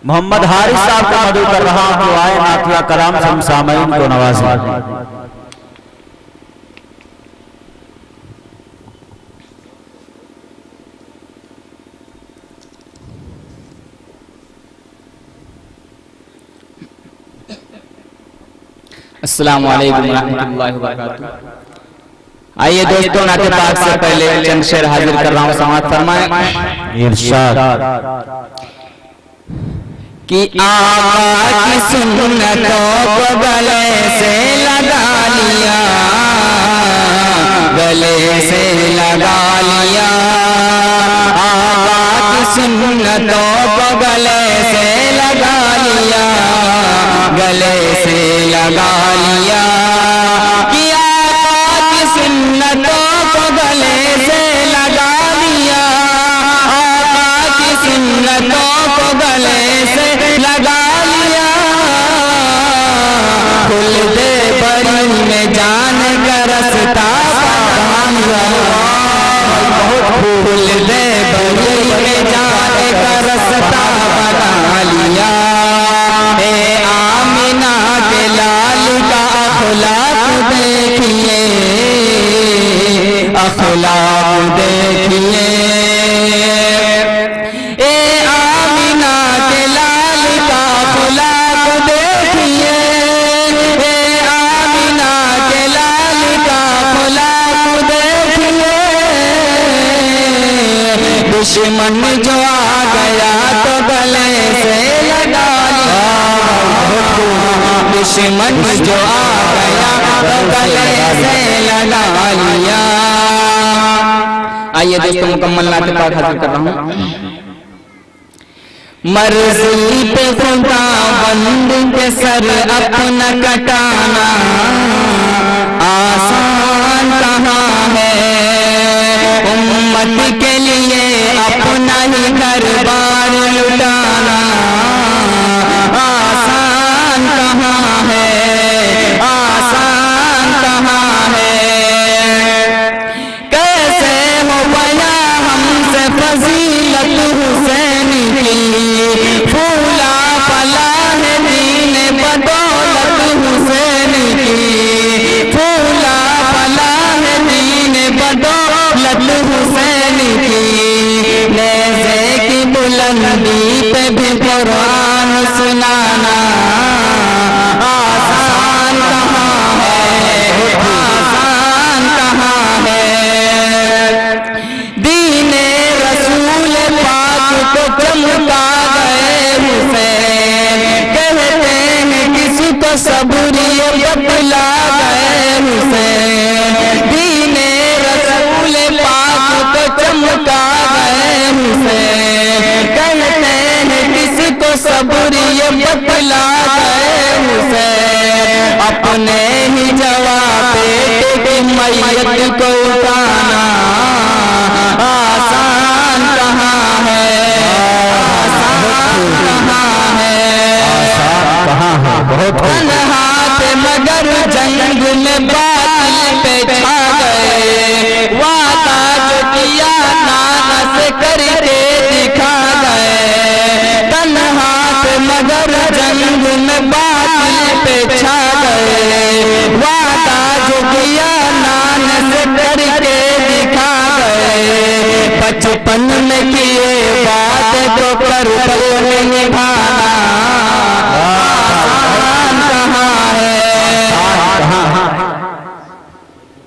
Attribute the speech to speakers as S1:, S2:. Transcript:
S1: मोहम्मद हारिस साहब का मदद कर रहा हूं, तो आए नातिया कलाम से हम सामईन को नवाजें।
S2: अस्सलामु अलैकुम रहमतुल्लाहि व बरकातुहू। आइए दोस्तों, नाते पाक से पहले चंद शेर हाजिर कर रहा हूँ, समाअत फरमाएं।
S1: इरशाद
S2: कि आका की सुन्नतों को गले से लगा लिया, गले से लगा लिया। आका की सुन्नतों को गले से लगा लिया, गले से लगा लिया। कि आका की सुन्नतों को गले से लगा लिया, आका की सुन्नतों को गले से लगा लिया। खुल दे बड़ी में जान का रास्ता पहचान लिया, खुल दे बड़ी में जान का रास्ता बना लिया। ए आमिना के लाल का अखलाक देखिए, अखलाक देखिए। ए आमिना के लाल का अखलाक देखिए, ए आमिना के लाल का अखलाक देखिए। दुश्मन जो आ गया तो गले से लगा लिया, दुश्मन जो आ गया तो गले से लगा लिया। आइए दोस्तों, मुकम्मल नाते पाक हाजिर कर रहा हूँ। मर्जी पे खुदा बंद के सर अपना कटाना आसान कहाँ है, उम्मत के लिए अपना ही घर बार लुटाना आसान कहाँ है, आसान कहाँ है। कैसे हो पाया हमसे फजीलत हुसैन की, फूला फला है दीन बदौलत हुसैन की, फूला फला है दीन बदौलत हुसैन की। नेज़े की बुलंदी पे भी कुरान सुनाना आसान कहाँ है, आसान कहाँ है। दीने रसूल पाक को चमका गए हुसैन, कहते हैं किसी को सबूरिये बतला गए हुसैन। दीने रसूल पाक को चमका गए हुसैन, कहते हैं किसी को सबूरिये बतला गए हुसैन। अपने ही जवाब बेटे की मैयत को उठाना आसान कहाँ है, आसान कहाँ है।
S1: बहुत
S2: हाथ मगर जंग में बातिल पे छा गए, वादा जो किया नाना से करके दिखा गए। तन्हात मगर जंग में बातिल पे छा गए, वादा जो किया नाना से करके दिखा गए। बचपन में किए बात तो कर निभा